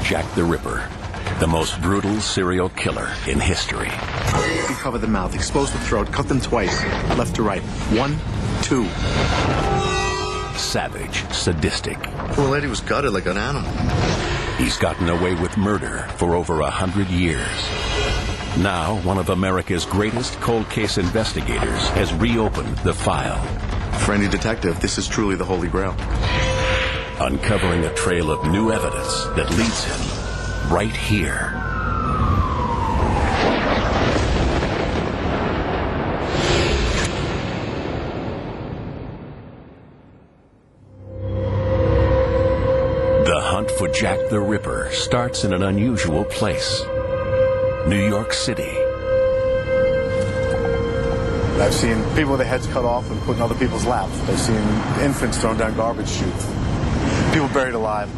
Jack the Ripper, the most brutal serial killer in history. He covered the mouth, exposed the throat, cut them twice, left to right. 1, 2. Savage, sadistic. Poor lady was gutted like an animal. He's gotten away with murder for over 100 years. Now, one of America's greatest cold case investigators has reopened the file. For any detective, this is truly the Holy Grail. Uncovering a trail of new evidence that leads him right here. The hunt for Jack the Ripper starts in an unusual place. New York City. I've seen people with their heads cut off and put in other people's laps. I've seen infants thrown down garbage chutes. People buried alive.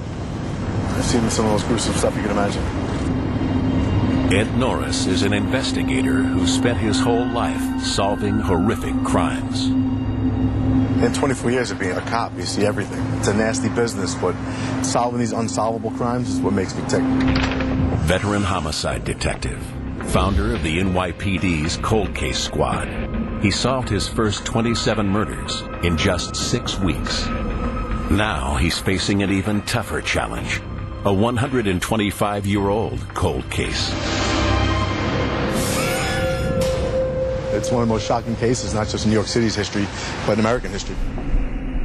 I've seen some of the most gruesome stuff you can imagine. Ed Norris is an investigator who spent his whole life solving horrific crimes. In 24 years of being a cop, you see everything. It's a nasty business, but solving these unsolvable crimes is what makes me tick. Veteran homicide detective, founder of the NYPD's Cold Case Squad. He solved his first 27 murders in just 6 weeks. Now he's facing an even tougher challenge, a 125-year-old cold case. It's one of the most shocking cases, not just in New York City's history, but in American history.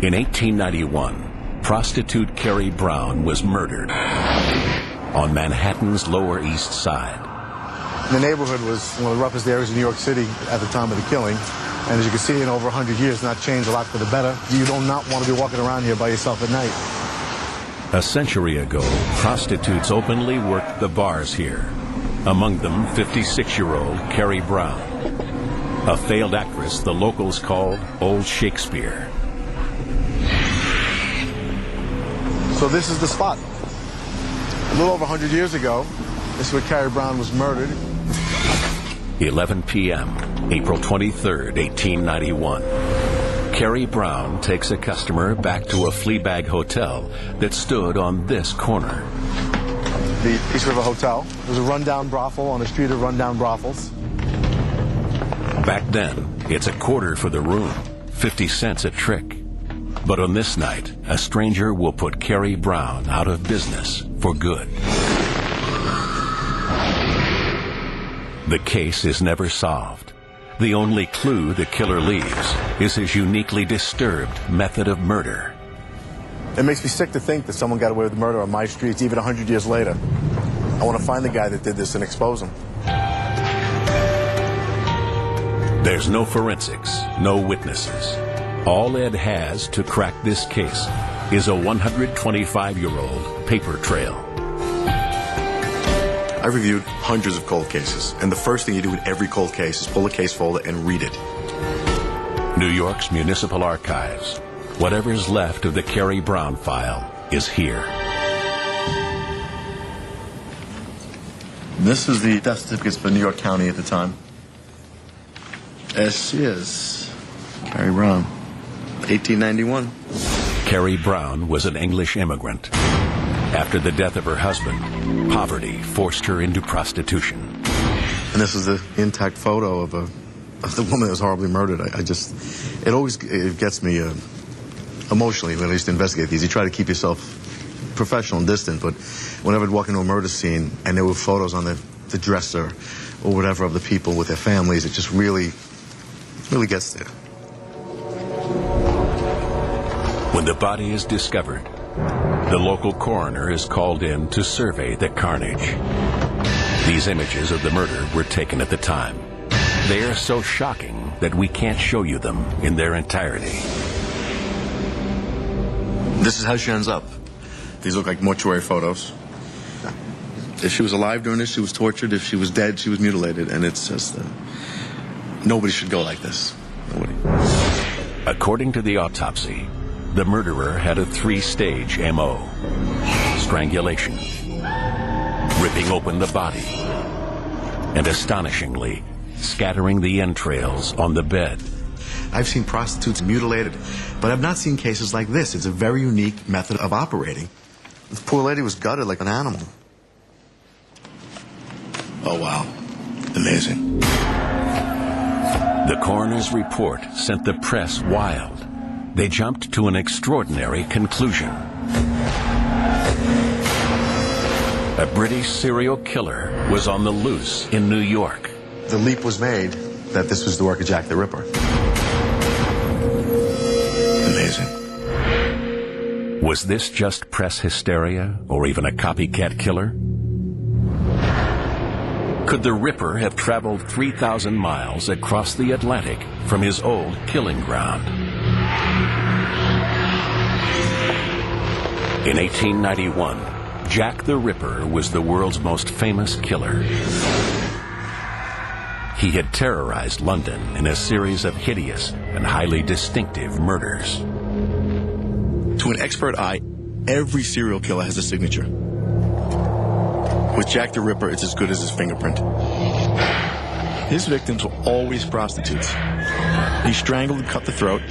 In 1891, prostitute Carrie Brown was murdered on Manhattan's Lower East Side. The neighborhood was one of the roughest areas of New York City at the time of the killing. And as you can see, in over 100 years, not changed a lot for the better. You do not want to be walking around here by yourself at night. A century ago, prostitutes openly worked the bars here. Among them, 56-year-old Carrie Brown, a failed actress the locals called Old Shakespeare. So this is the spot. A little over 100 years ago, this is where Carrie Brown was murdered. 11 p.m., April 23rd, 1891. Carrie Brown takes a customer back to a Fleabag hotel that stood on this corner. The East River Hotel. It was a rundown brothel on a street of rundown brothels. Back then, it's $0.25 for the room, 50 cents a trick. But on this night, a stranger will put Carrie Brown out of business for good. The case is never solved. The only clue the killer leaves is his uniquely disturbed method of murder. It makes me sick to think that someone got away with murder on my streets even 100 years later. I want to find the guy that did this and expose him. There's no forensics, no witnesses. All Ed has to crack this case is a 125-year-old paper trail. I've reviewed hundreds of cold cases, and the first thing you do in every cold case is pull a case folder and read it. New York's Municipal Archives. Whatever's left of the Carrie Brown file is here. This is the death certificates for New York County at the time. As she is, Carrie Brown, 1891. Carrie Brown was an English immigrant. After the death of her husband, poverty forced her into prostitution. And this is the intact photo of the woman that was horribly murdered. It always gets me emotionally when I used to investigate these. You try to keep yourself professional and distant, but whenever I'd walk into a murder scene and there were photos on the dresser or whatever of the people with their families, it just really gets there. When the body is discovered, the local coroner is called in to survey the carnage. These images of the murder were taken at the time. They are so shocking that we can't show you them in their entirety. This is how she ends up. These look like mortuary photos. If she was alive during this, she was tortured. If she was dead, she was mutilated. And it's just, nobody should go like this. Nobody. According to the autopsy, the murderer had a 3-stage MO. Strangulation, ripping open the body, and astonishingly, scattering the entrails on the bed. I've seen prostitutes mutilated, but I've not seen cases like this. It's a very unique method of operating. The poor lady was gutted like an animal. Oh, wow. Amazing. The coroner's report sent the press wild. They jumped to an extraordinary conclusion. A British serial killer was on the loose in New York. The leap was made that this was the work of Jack the Ripper. Amazing. Was this just press hysteria or even a copycat killer? Could the Ripper have traveled 3,000 miles across the Atlantic from his old killing ground? In 1891, Jack the Ripper was the world's most famous killer. He had terrorized London in a series of hideous and highly distinctive murders. To an expert eye, every serial killer has a signature. With Jack the Ripper, it's as good as his fingerprint. His victims were always prostitutes. He strangled and cut the throat,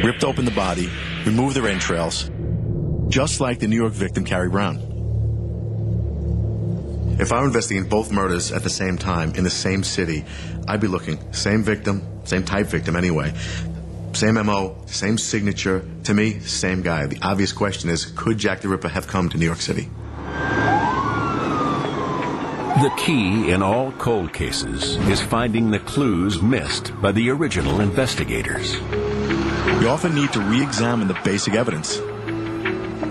ripped open the body, removed their entrails, just like the New York victim, Carrie Brown. If I were investigating both murders at the same time in the same city, I'd be looking same victim, same type victim anyway, same MO, same signature. To me, same guy. The obvious question is, could Jack the Ripper have come to New York City? The key in all cold cases is finding the clues missed by the original investigators. You often need to re-examine the basic evidence.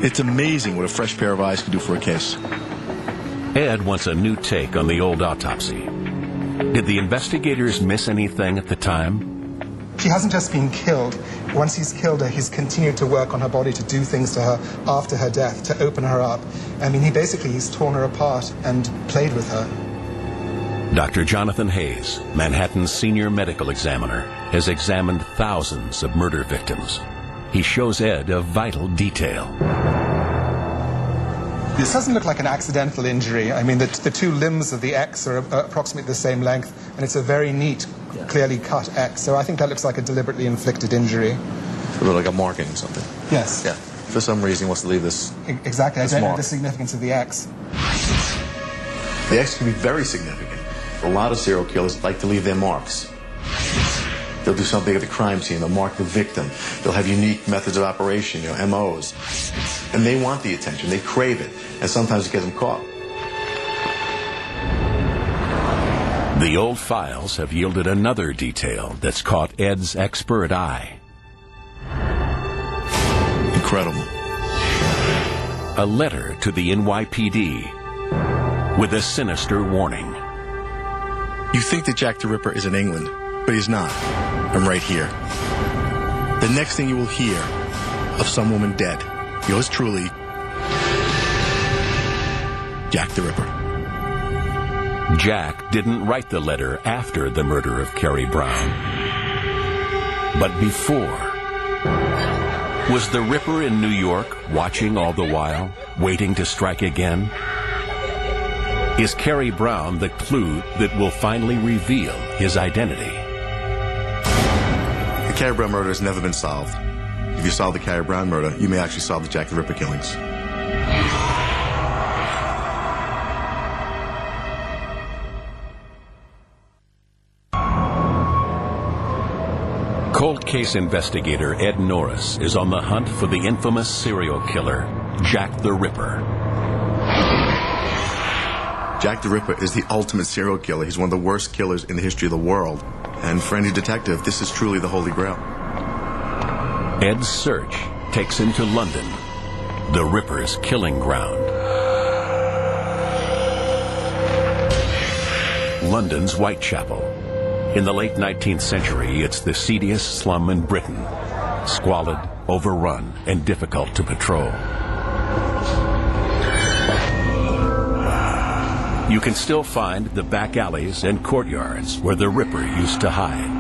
It's amazing what a fresh pair of eyes can do for a case. Ed wants a new take on the old autopsy. Did the investigators miss anything at the time? She hasn't just been killed. Once he's killed her, he's continued to work on her body, to do things to her after her death, to open her up. I mean, he's torn her apart and played with her. Dr. Jonathan Hayes, Manhattan's senior medical examiner, has examined thousands of murder victims. He shows Ed a vital detail. This doesn't look like an accidental injury. I mean, the two limbs of the X are approximately the same length, and it's a very neat, clearly cut X. So I think that looks like a deliberately inflicted injury. A little like a marking or something. Yes. Yeah. For some reason, he wants to leave this. Exactly. I don't know mark. the significance of the X. The X can be very significant. A lot of serial killers like to leave their marks. They'll do something at the crime scene. They'll mark the victim. They'll have unique methods of operation, MOs. And they want the attention. They crave it. And sometimes it gets them caught. The old files have yielded another detail that's caught Ed's expert eye. Incredible. A letter to the NYPD with a sinister warning. You think that Jack the Ripper is in England, but he's not. I'm right here. The next thing you will hear of some woman dead. Yours truly, Jack the Ripper. Jack didn't write the letter after the murder of Carrie Brown, but before. Was the Ripper in New York, watching all the while, waiting to strike again? Is Carrie Brown the clue that will finally reveal his identity? The Carrie Brown murder has never been solved. If you solve the Carrie Brown murder, you may actually solve the Jack the Ripper killings. Cold case investigator Ed Norris is on the hunt for the infamous serial killer, Jack the Ripper. Jack the Ripper is the ultimate serial killer. He's one of the worst killers in the history of the world. And for any detective, this is truly the Holy Grail. Ed's search takes him to London, the Ripper's killing ground. London's Whitechapel. In the late 19th century, it's the seediest slum in Britain, squalid, overrun, and difficult to patrol. You can still find the back alleys and courtyards where the Ripper used to hide.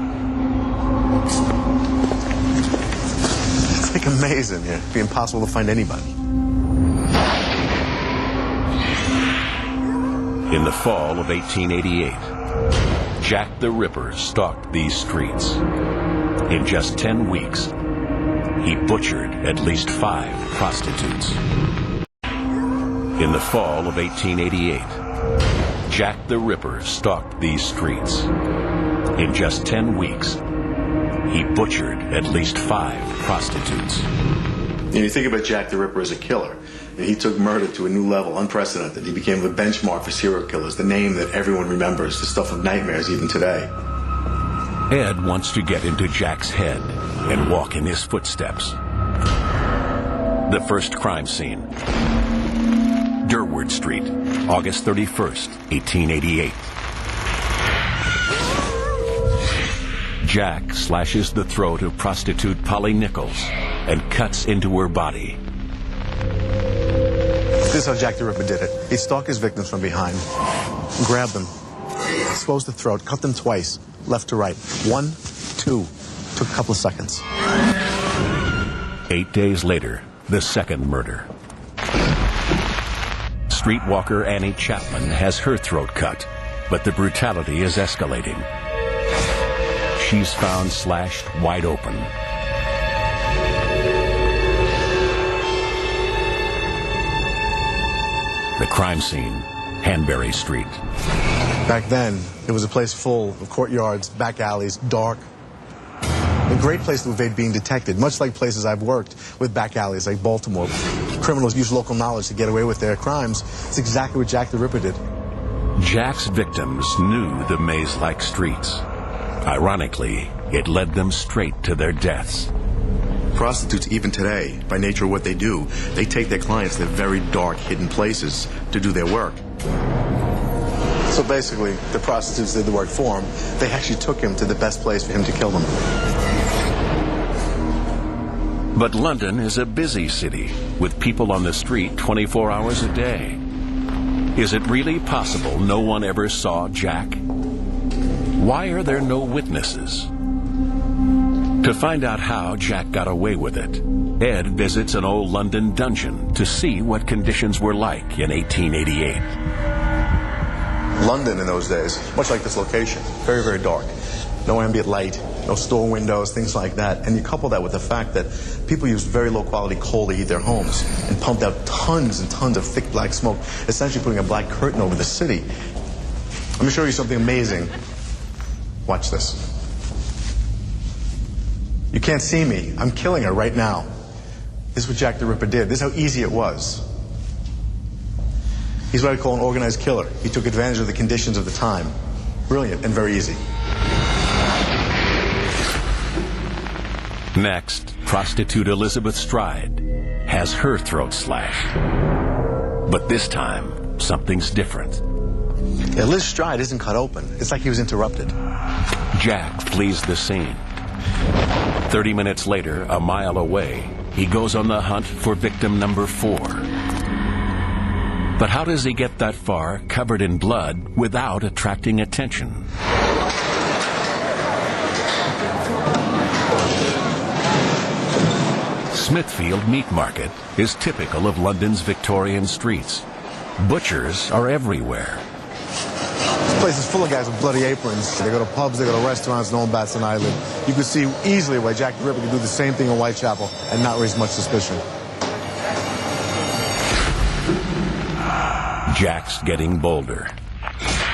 It's like amazing, yeah. It'd be impossible to find anybody. In the fall of 1888, Jack the Ripper stalked these streets. In just 10 weeks, he butchered at least 5 prostitutes. In the fall of 1888, Jack the Ripper stalked these streets. In just 10 weeks, he butchered at least 5 prostitutes. You think about Jack the Ripper as a killer. He took murder to a new level, unprecedented. He became the benchmark for serial killers, the name that everyone remembers, the stuff of nightmares even today. Ed wants to get into Jack's head and walk in his footsteps. The first crime scene. Durward Street, August 31st, 1888. Jack slashes the throat of prostitute Polly Nichols and cuts into her body. This is how Jack the Ripper did it. He'd stalk his victims from behind, grab them, expose the throat, cut them twice, left to right. 1, 2. Took a couple of seconds. 8 days later, the second murder. Streetwalker Annie Chapman has her throat cut, but the brutality is escalating. She's found slashed wide open. The crime scene, Hanbury Street. Back then, it was a place full of courtyards, back alleys, dark. A great place to evade being detected, much like places I've worked with back alleys like Baltimore. Criminals use local knowledge to get away with their crimes. It's exactly what Jack the Ripper did. Jack's victims knew the maze-like streets. Ironically, it led them straight to their deaths. Prostitutes, even today, by nature of what they do, they take their clients to very dark, hidden places to do their work. So basically, the prostitutes did the work for him. They actually took him to the best place for him to kill them. But London is a busy city, with people on the street 24 hours a day. Is it really possible no one ever saw Jack? Why are there no witnesses? To find out how Jack got away with it, Ed visits an old London dungeon to see what conditions were like in 1888. London in those days, much like this location, very, very dark. No ambient light, no store windows, things like that. And you couple that with the fact that people used very low quality coal to heat their homes and pumped out tons and tons of thick black smoke, essentially putting a black curtain over the city. Let me show you something amazing. Watch this. You can't see me. I'm killing her right now. This is what Jack the Ripper did. This is how easy it was. He's what I call an organized killer. He took advantage of the conditions of the time. Brilliant and very easy. Next, prostitute Elizabeth Stride has her throat slashed. But this time, something's different. Yeah, Liz Stride isn't cut open. It's like he was interrupted. Jack flees the scene. 30 minutes later, a mile away, he goes on the hunt for victim number 4. But how does he get that far, covered in blood, without attracting attention? Smithfield Meat Market is typical of London's Victorian streets. Butchers are everywhere. This place is full of guys with bloody aprons. They go to pubs, they go to restaurants, no one bats an eyelid. You could see easily why Jack the Ripper could do the same thing in Whitechapel and not raise much suspicion. Jack's getting bolder.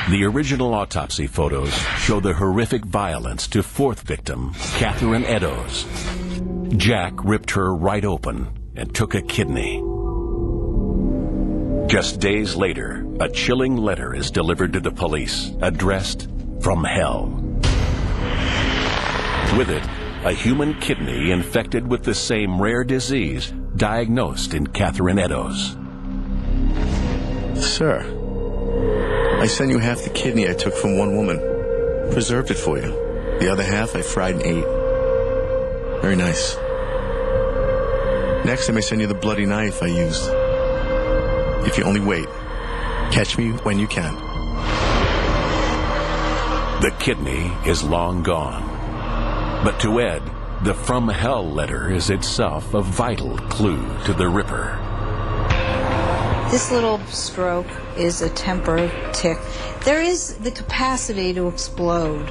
The original autopsy photos show the horrific violence to 4th victim, Catherine Eddowes. Jack ripped her right open and took a kidney. Just days later, a chilling letter is delivered to the police, addressed "From Hell." With it, a human kidney infected with the same rare disease diagnosed in Catherine Eddowes. Sir, I sent you half the kidney I took from one woman. Preserved it for you. The other half I fried and ate. Very nice. Next time I send you the bloody knife I used. If you only wait. Catch me when you can. The kidney is long gone. But to Ed, the "From Hell" letter is itself a vital clue to the Ripper. This little stroke is a temper tick. There is the capacity to explode.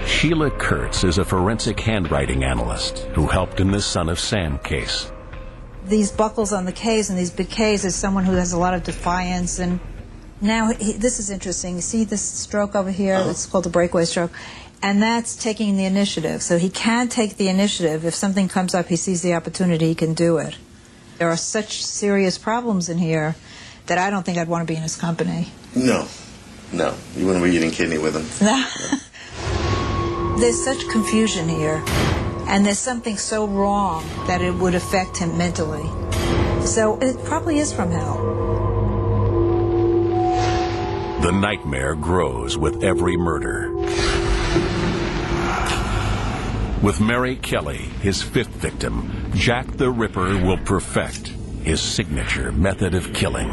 Sheila Kurtz is a forensic handwriting analyst who helped in the Son of Sam case. These buckles on the K's and these big K's is someone who has a lot of defiance and Now, this is interesting. You see this stroke over here? It's called the breakaway stroke. And that's taking the initiative. So he can take the initiative. If something comes up, he sees the opportunity, he can do it. There are such serious problems in here that I don't think I'd want to be in his company. No. No. You wouldn't be eating kidney with him. No. There's such confusion here. And there's something so wrong that it would affect him mentally. So it probably is from hell. The nightmare grows with every murder. With Mary Kelly, his fifth victim, Jack the Ripper will perfect his signature method of killing.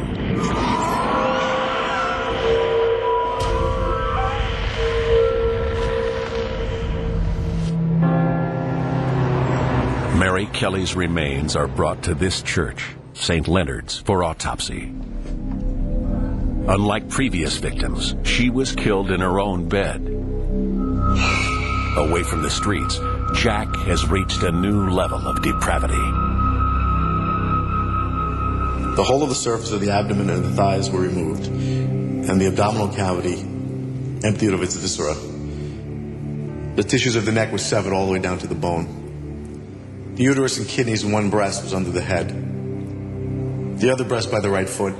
Mary Kelly's remains are brought to this church, St. Leonard's, for autopsy. Unlike previous victims, she was killed in her own bed. Away from the streets, Jack has reached a new level of depravity. The whole of the surface of the abdomen and the thighs were removed, and the abdominal cavity emptied of its viscera. The tissues of the neck were severed all the way down to the bone. The uterus and kidneys in one breast was under the head. The other breast by the right foot.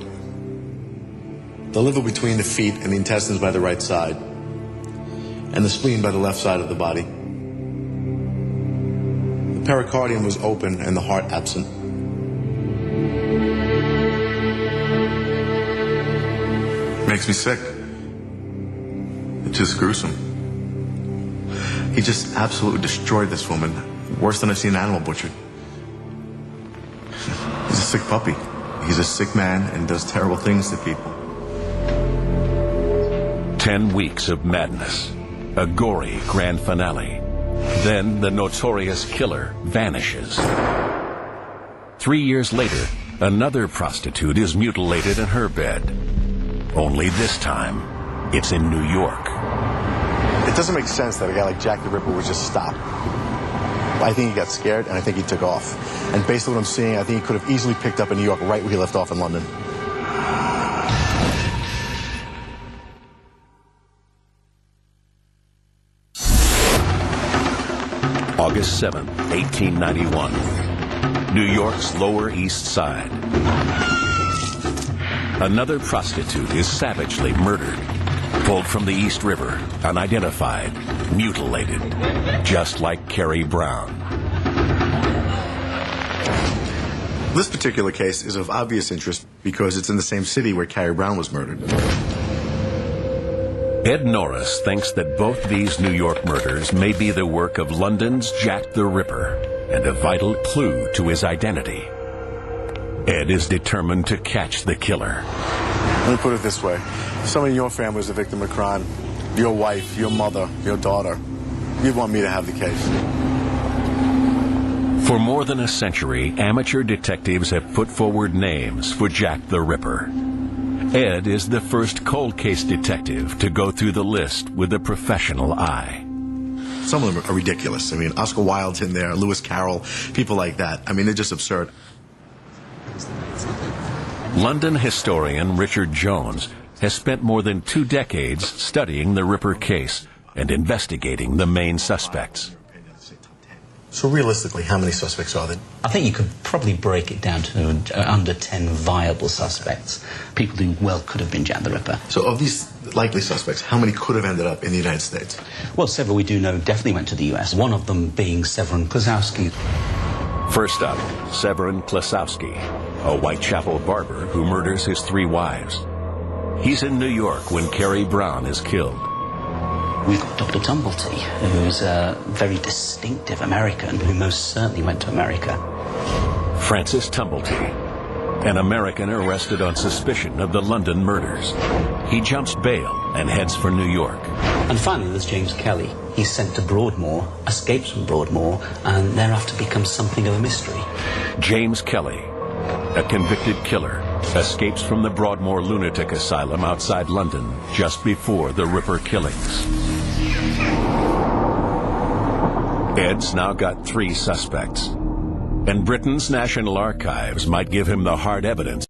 The liver between the feet and the intestines by the right side. And the spleen by the left side of the body. The pericardium was open and the heart absent. Makes me sick. It's just gruesome. He just absolutely destroyed this woman. Worse than I've seen an animal butchered. He's a sick puppy. He's a sick man and does terrible things to people. 10 weeks of madness. A gory grand finale. Then the notorious killer vanishes. 3 years later, another prostitute is mutilated in her bed. Only this time, it's in New York. It doesn't make sense that a guy like Jack the Ripper would just stop. I think he got scared, and I think he took off. And based on what I'm seeing, I think he could have easily picked up in New York right where he left off in London. August 7, 1891. New York's Lower East Side. Another prostitute is savagely murdered, pulled from the East River, unidentified, mutilated, just like Carrie Brown. This particular case is of obvious interest because it's in the same city where Carrie Brown was murdered. Ed Norris thinks that both these New York murders may be the work of London's Jack the Ripper and a vital clue to his identity. Ed is determined to catch the killer. Let me put it this way. If someone in your family was a victim of crime, your wife, your mother, your daughter, you'd want me to have the case. For more than a century, amateur detectives have put forward names for Jack the Ripper. Ed is the first cold case detective to go through the list with a professional eye. Some of them are ridiculous. I mean, Oscar Wilde's in there, Lewis Carroll, people like that. I mean, they're just absurd. London historian Richard Jones has spent more than 2 decades studying the Ripper case and investigating the main suspects. So realistically, how many suspects are there? I think you could probably break it down to under 10 viable suspects, people who well could have been Jack the Ripper. So of these likely suspects, how many could have ended up in the United States? Well, several we do know definitely went to the US, one of them being Severin Klosowski. First up, Severin Klosowski, a Whitechapel barber who murders his 3 wives. He's in New York when Carrie Brown is killed. We've got Dr. Tumblety, who's a very distinctive American who most certainly went to America. Francis Tumblety, an American arrested on suspicion of the London murders. He jumps bail and heads for New York. And finally, there's James Kelly. He's sent to Broadmoor, escapes from Broadmoor, and thereafter becomes something of a mystery. James Kelly, a convicted killer, escapes from the Broadmoor lunatic asylum outside London just before the Ripper killings. Ed's now got 3 suspects, and Britain's National Archives might give him the hard evidence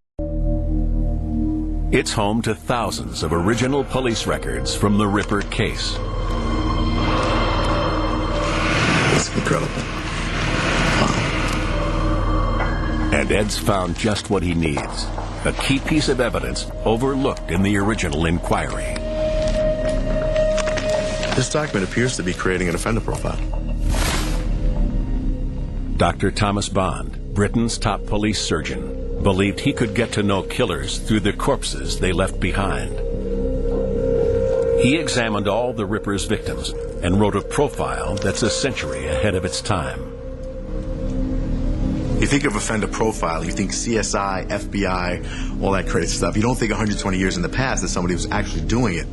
It's home to thousands of original police records from the Ripper case. It's incredible. And Ed's found just what he needs, a key piece of evidence overlooked in the original inquiry. This document appears to be creating an offender profile. Dr. Thomas Bond, Britain's top police surgeon, believed he could get to know killers through the corpses they left behind. He examined all the Ripper's victims and wrote a profile that's a century ahead of its time. You think of offender profile, you think CSI, FBI, all that crazy stuff. You don't think 120 years in the past that somebody was actually doing it.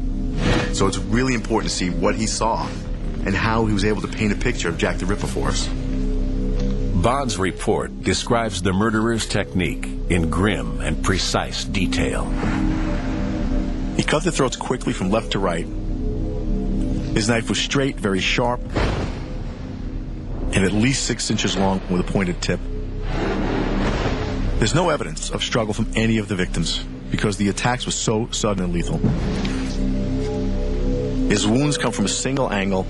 So it's really important to see what he saw and how he was able to paint a picture of Jack the Ripper for us. Bond's report describes the murderer's technique in grim and precise detail. He cut the throats quickly from left to right. His knife was straight, very sharp, and at least 6 inches long with a pointed tip. There's no evidence of struggle from any of the victims because the attacks were so sudden and lethal. His wounds come from a single angle.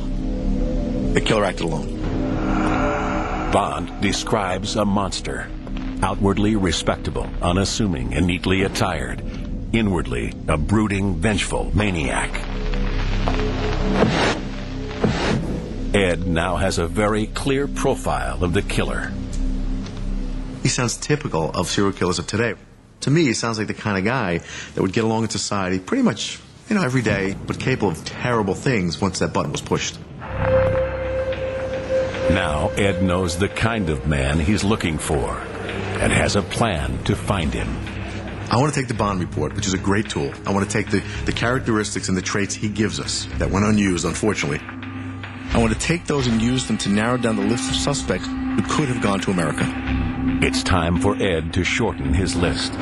The killer acted alone. Bond describes a monster, outwardly respectable, unassuming, and neatly attired, inwardly a brooding, vengeful maniac. Ed now has a very clear profile of the killer. He sounds typical of serial killers of today. To me, he sounds like the kind of guy that would get along in society pretty much, every day, but capable of terrible things once that button was pushed. Now Ed knows the kind of man he's looking for and has a plan to find him. I want to take the Bond report, which is a great tool. I want to take the characteristics and the traits he gives us that went unused, unfortunately. I want to take those and use them to narrow down the list of suspects who could have gone to America. It's time for Ed to shorten his list.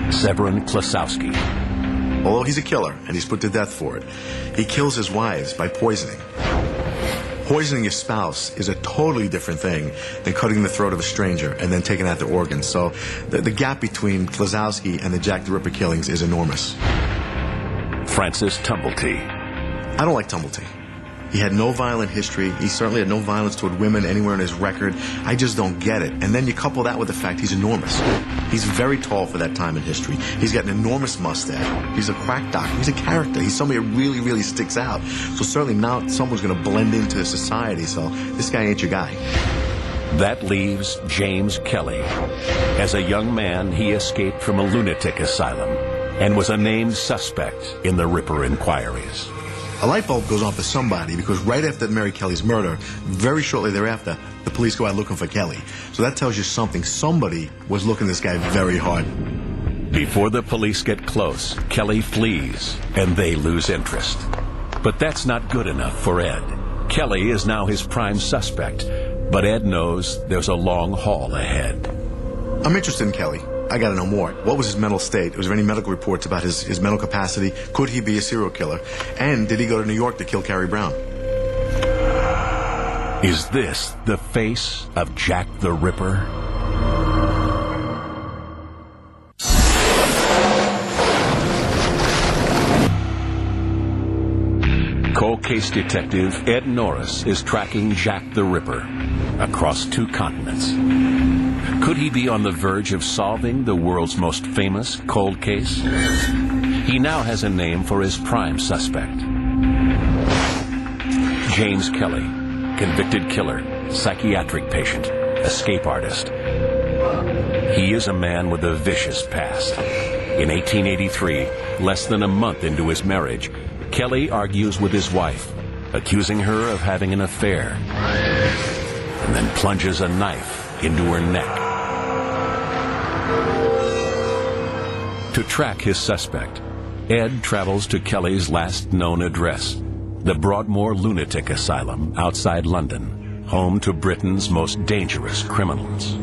Severin Klasowski. Although he's a killer, and he's put to death for it, he kills his wives by poisoning. Poisoning your spouse is a totally different thing than cutting the throat of a stranger and then taking out their organs. So the gap between Klasowski and the Jack the Ripper killings is enormous. Francis Tumblety. I don't like Tumblety. He had no violent history. He certainly had no violence toward women anywhere in his record. I just don't get it. And then you couple that with the fact he's enormous. He's very tall for that time in history. He's got an enormous mustache. He's a crack doctor. He's a character. He's somebody that really, really sticks out. So certainly now someone's going to blend into society. So this guy ain't your guy. That leaves James Kelly. As a young man, he escaped from a lunatic asylum and was a named suspect in the Ripper inquiries. A light bulb goes on for somebody because right after Mary Kelly's murder, very shortly thereafter, the police go out looking for Kelly. So that tells you something. Somebody was looking this guy very hard. Before the police get close, Kelly flees, and they lose interest. But that's not good enough for Ed. Kelly is now his prime suspect, but Ed knows there's a long haul ahead. I'm interested in Kelly. I got to know more. What was his mental state? Was there any medical reports about his mental capacity? Could he be a serial killer? And did he go to New York to kill Carrie Brown? Is this the face of Jack the Ripper? Cold case detective Ed Norris is tracking Jack the Ripper across 2 continents. Could he be on the verge of solving the world's most famous cold case? He now has a name for his prime suspect. James Kelly, convicted killer, psychiatric patient, escape artist. He is a man with a vicious past. In 1883, less than a month into his marriage, Kelly argues with his wife, accusing her of having an affair, and then plunges a knife into her neck. To track his suspect, Ed travels to Kelly's last known address, the Broadmoor Lunatic Asylum outside London, home to Britain's most dangerous criminals.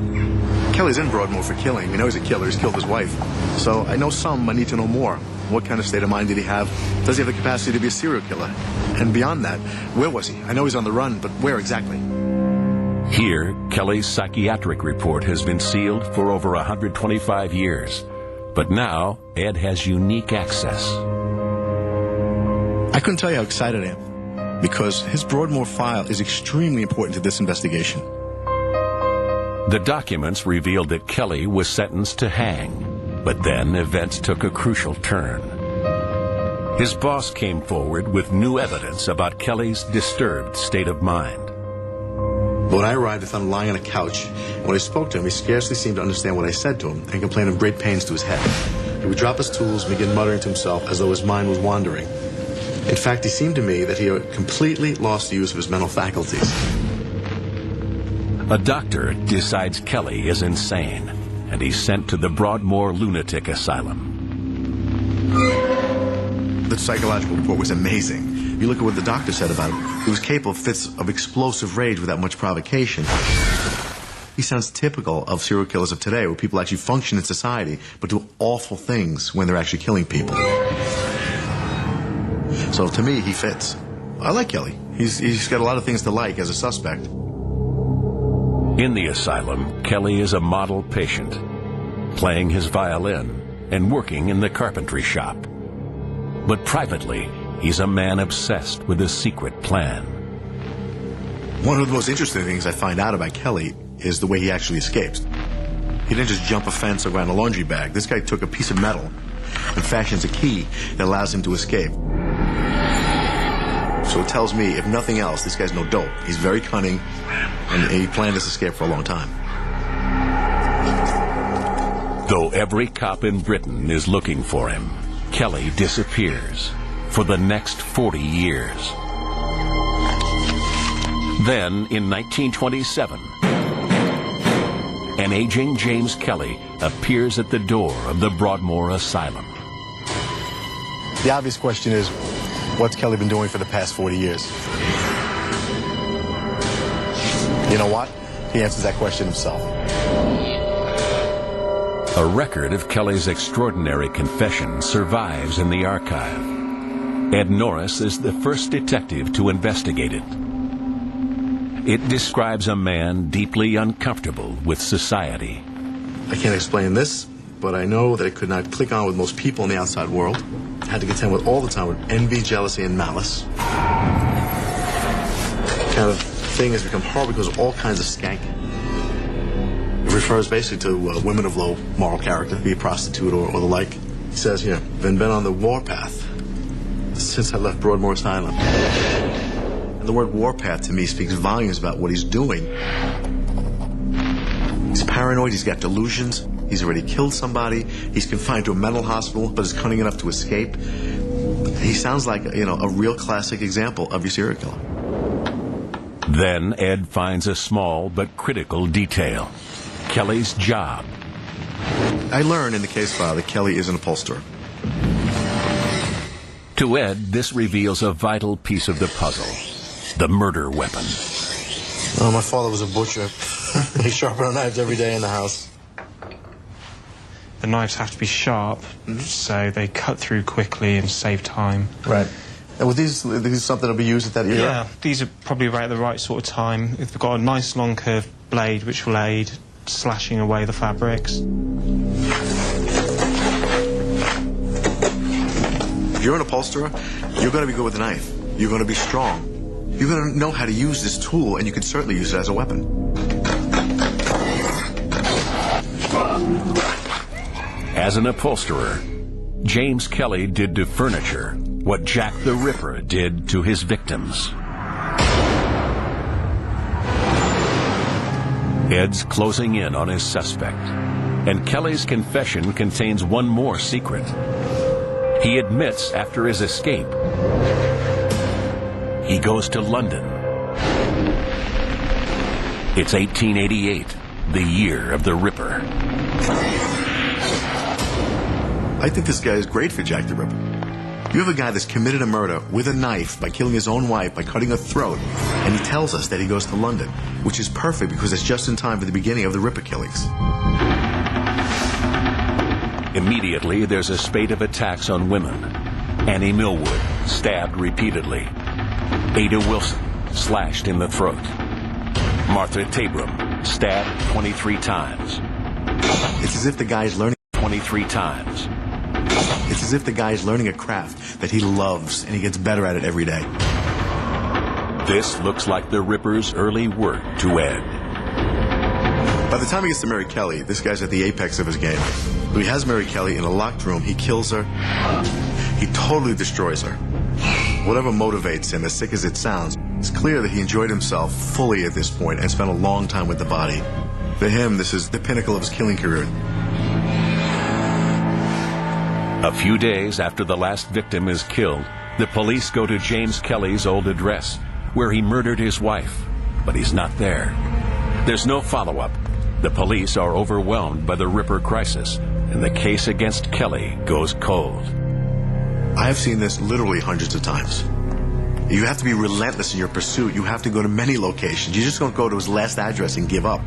Kelly's in Broadmoor for killing. We know he's a killer. He's killed his wife. So I know some. I need to know more. What kind of state of mind did he have? Does he have the capacity to be a serial killer? And beyond that, where was he? I know he's on the run, but where exactly? Here, Kelly's psychiatric report has been sealed for over 125 years. But now, Ed has unique access. I couldn't tell you how excited I am, because his Broadmoor file is extremely important to this investigation. The documents revealed that Kelly was sentenced to hang, but then events took a crucial turn. His boss came forward with new evidence about Kelly's disturbed state of mind. When I arrived, I found him lying on a couch. When I spoke to him, he scarcely seemed to understand what I said to him and complained of great pains to his head. He would drop his tools and begin muttering to himself as though his mind was wandering. In fact, it seemed to me that he had completely lost the use of his mental faculties. A doctor decides Kelly is insane, and he's sent to the Broadmoor Lunatic Asylum. The psychological report was amazing. You look at what the doctor said about him. He was capable of fits of explosive rage without much provocation. He sounds typical of serial killers of today, where people actually function in society, but do awful things when they're actually killing people. So to me, he fits. I like Kelly. He's got a lot of things to like as a suspect. In the asylum, Kelly is a model patient, playing his violin and working in the carpentry shop. But privately, he's a man obsessed with a secret plan. One of the most interesting things I find out about Kelly is the way he actually escaped. He didn't just jump a fence or grab a laundry bag. This guy took a piece of metal and fashions a key that allows him to escape. So it tells me, if nothing else, this guy's no dope. He's very cunning, and he planned this escape for a long time. Though every cop in Britain is looking for him, Kelly disappears for the next 40 years. Then, in 1927, an aging James Kelly appears at the door of the Broadmoor Asylum. The obvious question is, what's Kelly been doing for the past 40 years? You know what? He answers that question himself. A record of Kelly's extraordinary confession survives in the archive. Ed Norris is the first detective to investigate it. It describes a man deeply uncomfortable with society. I can't explain this, but I know that it could not click on with most people in the outside world. I had to contend with all the time with envy, jealousy, and malice. Kind of thing has become horrible because of all kinds of skank. It refers basically to women of low moral character, be a prostitute or the like. He says here, been on the warpath since I left Broadmoor Asylum. And the word warpath to me speaks volumes about what he's doing. He's paranoid, he's got delusions, he's already killed somebody, he's confined to a mental hospital, but is cunning enough to escape. He sounds like, a real classic example of your serial killer. Then Ed finds a small but critical detail. Kelly's job. I learned in the case file that Kelly is an upholsterer. To Ed, this reveals a vital piece of the puzzle. The murder weapon. Oh, my father was a butcher. He sharpened our knives every day in the house. The knives have to be sharp, so they cut through quickly and save time. Right. And were these something that'll be used at that era? Yeah, these are probably right at the right sort of time. They've got a nice long curved blade which will aid slashing away the fabrics. If you're an upholsterer, you're going to be good with a knife. You're going to be strong. You're going to know how to use this tool, and you can certainly use it as a weapon. As an upholsterer, James Kelly did to furniture what Jack the Ripper did to his victims. Ed's closing in on his suspect, and Kelly's confession contains one more secret. He admits after his escape, he goes to London. It's 1888, the year of the Ripper. I think this guy is great for Jack the Ripper. You have a guy that's committed a murder with a knife by killing his own wife, by cutting her throat, and he tells us that he goes to London, which is perfect because it's just in time for the beginning of the Ripper killings. Immediately, there's a spate of attacks on women. Annie Millwood, stabbed repeatedly. Ada Wilson, slashed in the throat. Martha Tabram, stabbed 23 times. It's as if the guy's learning. 23 times. It's as if the guy is learning a craft that he loves, and he gets better at it every day. This looks like the Ripper's early work to Ed. By the time he gets to Mary Kelly, this guy's at the apex of his game. When he has Mary Kelly in a locked room, he kills her. He totally destroys her. Whatever motivates him, as sick as it sounds, it's clear that he enjoyed himself fully at this point and spent a long time with the body. For him, this is the pinnacle of his killing career. A few days after the last victim is killed, the police go to James Kelly's old address, where he murdered his wife, but he's not there. There's no follow-up. The police are overwhelmed by the Ripper crisis, and the case against Kelly goes cold. I have seen this literally hundreds of times. You have to be relentless in your pursuit. You have to go to many locations. You just don't go to his last address and give up.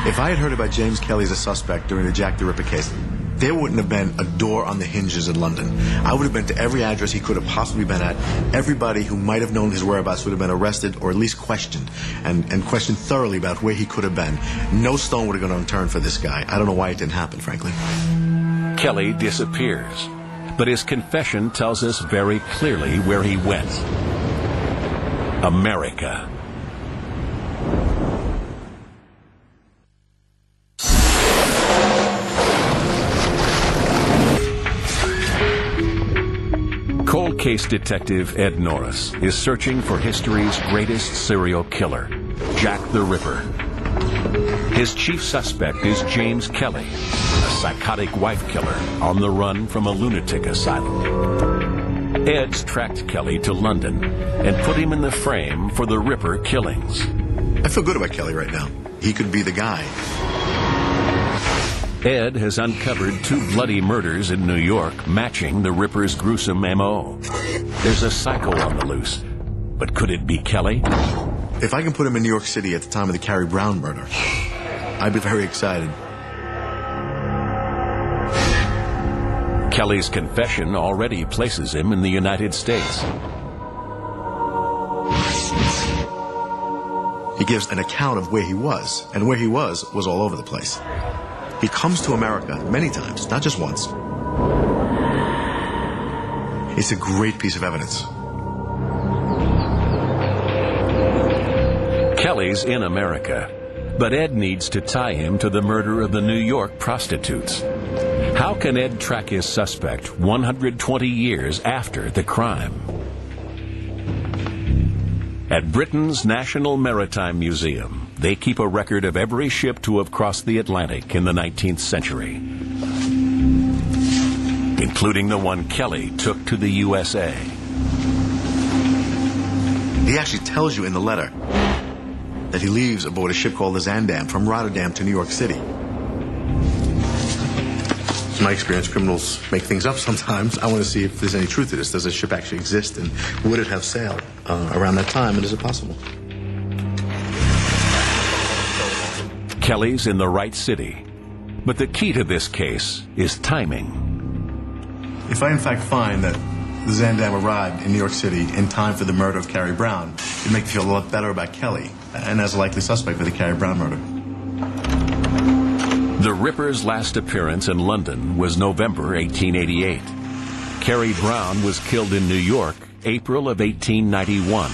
If I had heard about James Kelly as a suspect during the Jack the Ripper case, there wouldn't have been a door on the hinges in London. I would have been to every address he could have possibly been at. Everybody who might have known his whereabouts would have been arrested or at least questioned, and questioned thoroughly about where he could have been. No stone would have gone unturned for this guy. I don't know why it didn't happen, frankly. Kelly disappears, but his confession tells us very clearly where he went. America. Cold case detective Ed Norris is searching for history's greatest serial killer, Jack the Ripper. His chief suspect is James Kelly, a psychotic wife killer on the run from a lunatic asylum. Ed's tracked Kelly to London and put him in the frame for the Ripper killings. I feel good about Kelly right now. He could be the guy. Ed has uncovered 2 bloody murders in New York matching the Ripper's gruesome M.O. There's a psycho on the loose, but could it be Kelly? If I can put him in New York City at the time of the Carrie Brown murder, I'd be very excited. Kelly's confession already places him in the United States. He gives an account of where he was, and where he was all over the place. He comes to America many times, not just once. It's a great piece of evidence. Kelly's in America, but Ed needs to tie him to the murder of the New York prostitutes. How can Ed track his suspect 120 years after the crime? At Britain's National Maritime Museum, they keep a record of every ship to have crossed the Atlantic in the 19th century, including the one Kelly took to the USA. He actually tells you in the letter that he leaves aboard a ship called the Zandam from Rotterdam to New York City. In my experience, criminals make things up sometimes. I want to see if there's any truth to this. Does a ship actually exist, and would it have sailed around that time, and is it possible? Kelly's in the right city, but the key to this case is timing. If I in fact find that the Zandam arrived in New York City in time for the murder of Carrie Brown, it'd make me feel a lot better about Kelly, and as a likely suspect for the Carrie Brown murder. The Ripper's last appearance in London was November 1888. Carrie Brown was killed in New York, April of 1891.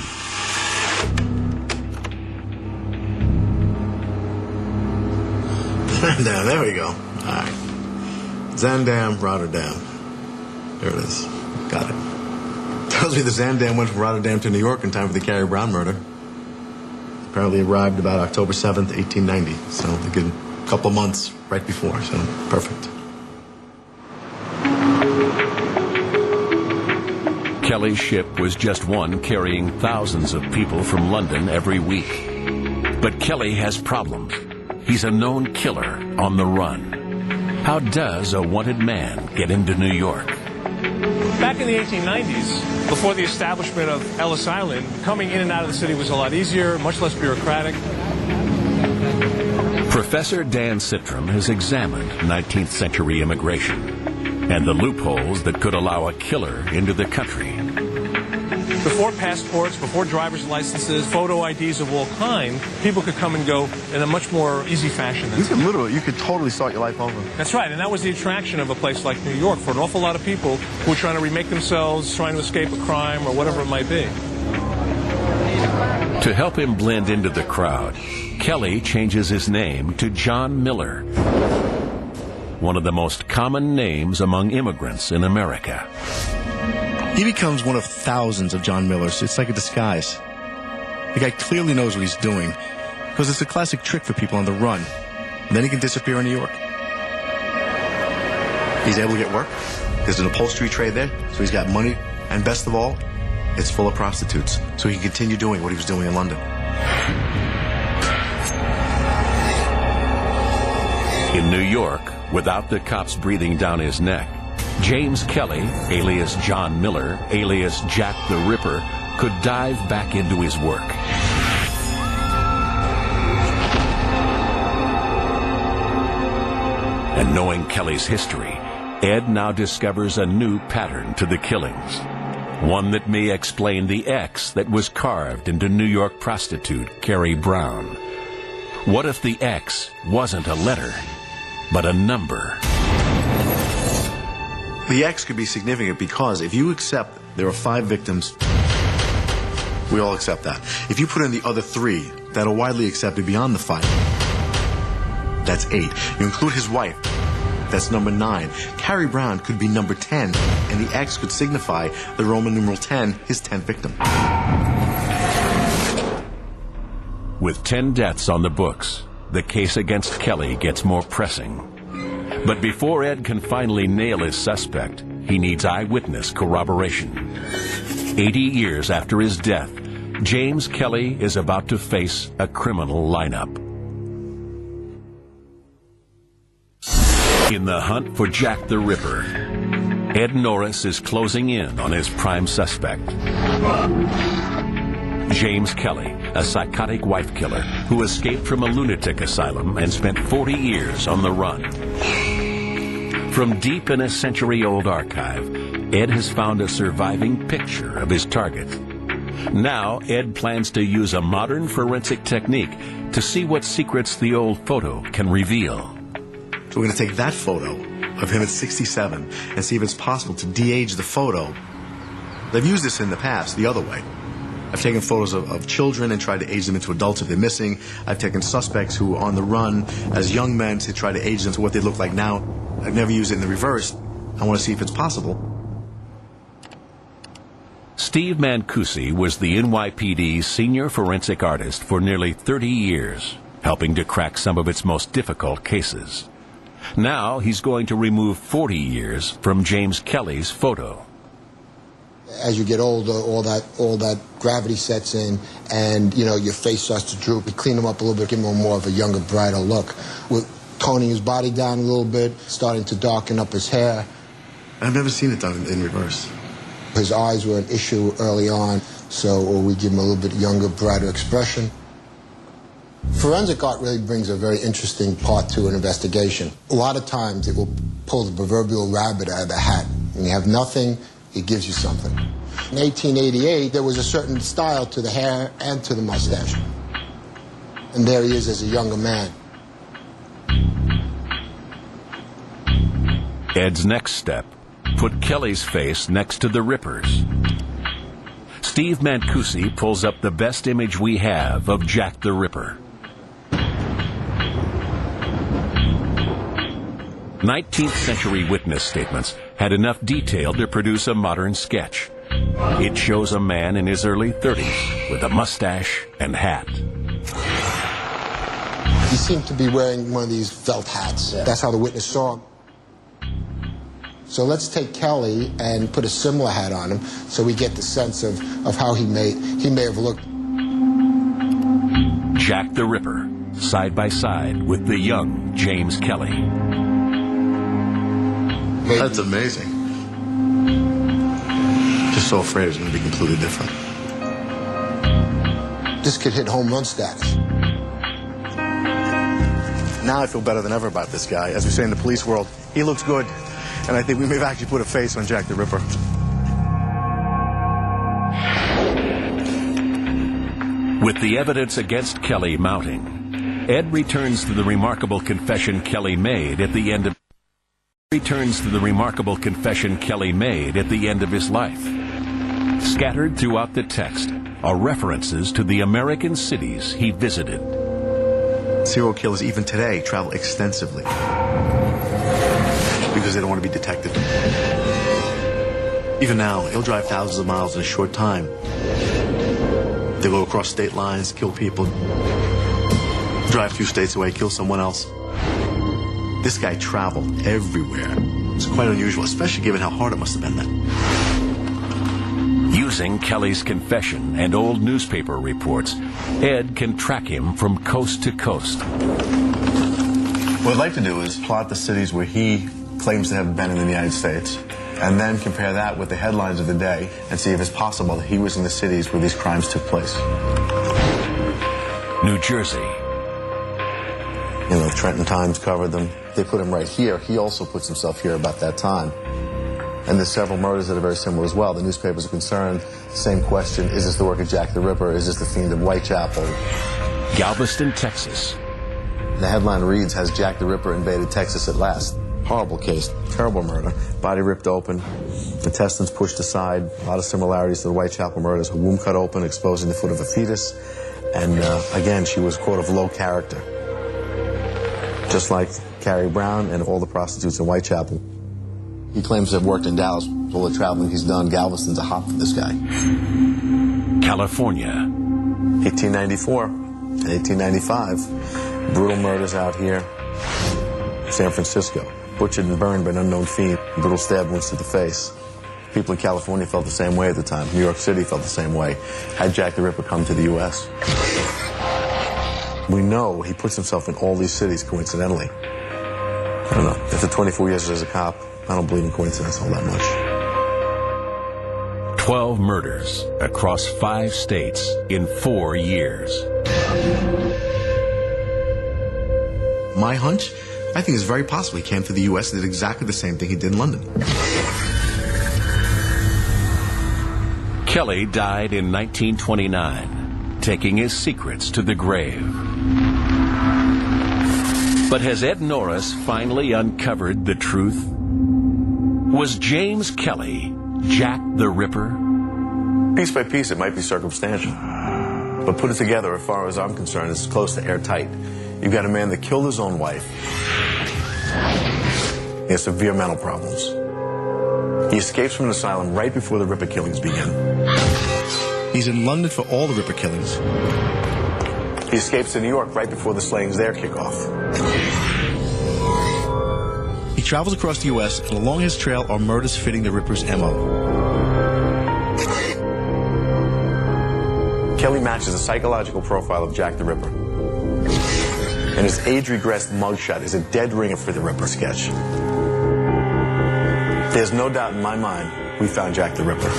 Zandam, there we go. All right. Zandam, Rotterdam. There it is. Got it. Tells me the Zandam went from Rotterdam to New York in time for the Carrie Brown murder. Apparently arrived about October 7th, 1890. So a good couple months right before, so perfect. Kelly's ship was just one carrying thousands of people from London every week. But Kelly has problems. He's a known killer on the run. How does a wanted man get into New York? Back in the 1890s, before the establishment of Ellis Island, coming in and out of the city was a lot easier, much less bureaucratic. Professor Dan Sitram has examined 19th century immigration and the loopholes that could allow a killer into the country. Before passports, before driver's licenses, photo IDs of all kind, people could come and go in a much more easy fashion. You could totally start your life over. That's right, and that was the attraction of a place like New York for an awful lot of people who were trying to remake themselves, trying to escape a crime or whatever it might be. To help him blend into the crowd, Kelly changes his name to John Miller, one of the most common names among immigrants in America. He becomes one of thousands of John Millers. It's like a disguise. The guy clearly knows what he's doing, because it's a classic trick for people on the run. And then he can disappear in New York. He's able to get work. There's an upholstery trade there, so he's got money. And best of all, it's full of prostitutes, so he can continue doing what he was doing in London. In New York, without the cops breathing down his neck, James Kelly, alias John Miller, alias Jack the Ripper, could dive back into his work. And knowing Kelly's history, Ed now discovers a new pattern to the killings. One that may explain the X that was carved into New York prostitute Carrie Brown. What if the X wasn't a letter, but a number? The X could be significant because if you accept there are 5 victims, we all accept that. If you put in the other 3 that are widely accepted beyond the 5, that's 8. You include his wife, that's number 9. Carrie Brown could be number 10, and the X could signify the Roman numeral 10, his 10th victim. With 10 deaths on the books, the case against Kelly gets more pressing. But before Ed can finally nail his suspect, he needs eyewitness corroboration. 80 years after his death, James Kelly is about to face a criminal lineup. In the hunt for Jack the Ripper, Ed Norris is closing in on his prime suspect. James Kelly, a psychotic wife killer who escaped from a lunatic asylum and spent 40 years on the run. From deep in a century-old archive, Ed has found a surviving picture of his target. Now, Ed plans to use a modern forensic technique to see what secrets the old photo can reveal. So we're going to take that photo of him at 67 and see if it's possible to de-age the photo. They've used this in the past, the other way. I've taken photos of children and tried to age them into adults if they're missing. I've taken suspects who are on the run as young men to try to age them to what they look like now. I've never used it in the reverse. I want to see if it's possible. Steve Mancusi was the NYPD's senior forensic artist for nearly 30 years, helping to crack some of its most difficult cases. Now he's going to remove 40 years from James Kelly's photo. As you get older, all that gravity sets in, and your face starts to droop. We clean him up a little bit, give him more of a younger, brighter look. We're toning his body down a little bit, starting to darken up his hair. I've never seen it done in reverse. His eyes were an issue early on, so we give him a little bit younger, brighter expression. Forensic art really brings a very interesting part to an investigation. A lot of times it will pull the proverbial rabbit out of the hat. When you have nothing, it gives you something. In 1888, there was a certain style to the hair and to the mustache. And there he is as a younger man. Ed's next step, put Kelly's face next to the Ripper's. Steve Mancusi pulls up the best image we have of Jack the Ripper. 19th century witness statements had enough detail to produce a modern sketch. It shows a man in his early 30s with a mustache and hat. He seemed to be wearing one of these felt hats. That's how the witness saw him. So let's take Kelly and put a similar hat on him so we get the sense of how he may have looked. Jack the Ripper, side by side with the young James Kelly. That's amazing. Just so afraid it's going to be completely different. This could hit home run status. Now I feel better than ever about this guy. As we say in the police world, he looks good. And I think we may have actually put a face on Jack the Ripper. With the evidence against Kelly mounting, Ed returns to the remarkable confession Kelly made at the end of his life. Scattered throughout the text are references to the American cities he visited. Serial killers, even today, travel extensively because they don't want to be detected. Even now, they'll drive thousands of miles in a short time. They go across state lines, kill people, drive 2 states away, kill someone else. This guy traveled everywhere. It's quite unusual, especially given how hard it must have been then. Using Kelly's confession and old newspaper reports, Ed can track him from coast to coast. What I'd like to do is plot the cities where he claims to have been in the United States, and then compare that with the headlines of the day and see if it's possible that he was in the cities where these crimes took place. New Jersey. You know, Trenton Times covered them. They put him right here. He also puts himself here about that time. And there's several murders that are very similar as well. The newspapers are concerned. Same question, is this the work of Jack the Ripper? Is this the fiend of Whitechapel? Galveston, Texas. The headline reads, has Jack the Ripper invaded Texas at last? Horrible case, terrible murder. Body ripped open, intestines pushed aside. A lot of similarities to the Whitechapel murders. Her womb cut open, exposing the foot of a fetus. And again, she was, quote, of low character. Just like Carrie Brown and all the prostitutes in Whitechapel. He claims to have worked in Dallas. All the traveling he's done, Galveston's a hop for this guy. California. 1894 and 1895. Brutal murders out here. San Francisco. Butchered and burned by an unknown fiend. Brutal stab wounds to the face. People in California felt the same way at the time. New York City felt the same way. Had Jack the Ripper come to the U.S. We know he puts himself in all these cities coincidentally. I don't know. After 24 years as a cop, I don't believe in coincidence all that much. 12 murders across 5 states in 4 years. My hunch, I think it's very possible he came to the U.S. and did exactly the same thing he did in London. Kelly died in 1929, taking his secrets to the grave. But has Ed Norris finally uncovered the truth? Was James Kelly Jack the Ripper? Piece by piece, it might be circumstantial. But put it together, as far as I'm concerned, it's close to airtight. You've got a man that killed his own wife. He has severe mental problems. He escapes from an asylum right before the Ripper killings began. He's in London for all the Ripper killings. He escapes to New York right before the slayings there kick off. He travels across the U.S., and along his trail are murders fitting the Ripper's M.O. Kelly matches the psychological profile of Jack the Ripper. And his age-regressed mugshot is a dead ringer for the Ripper sketch. There's no doubt in my mind we found Jack the Ripper.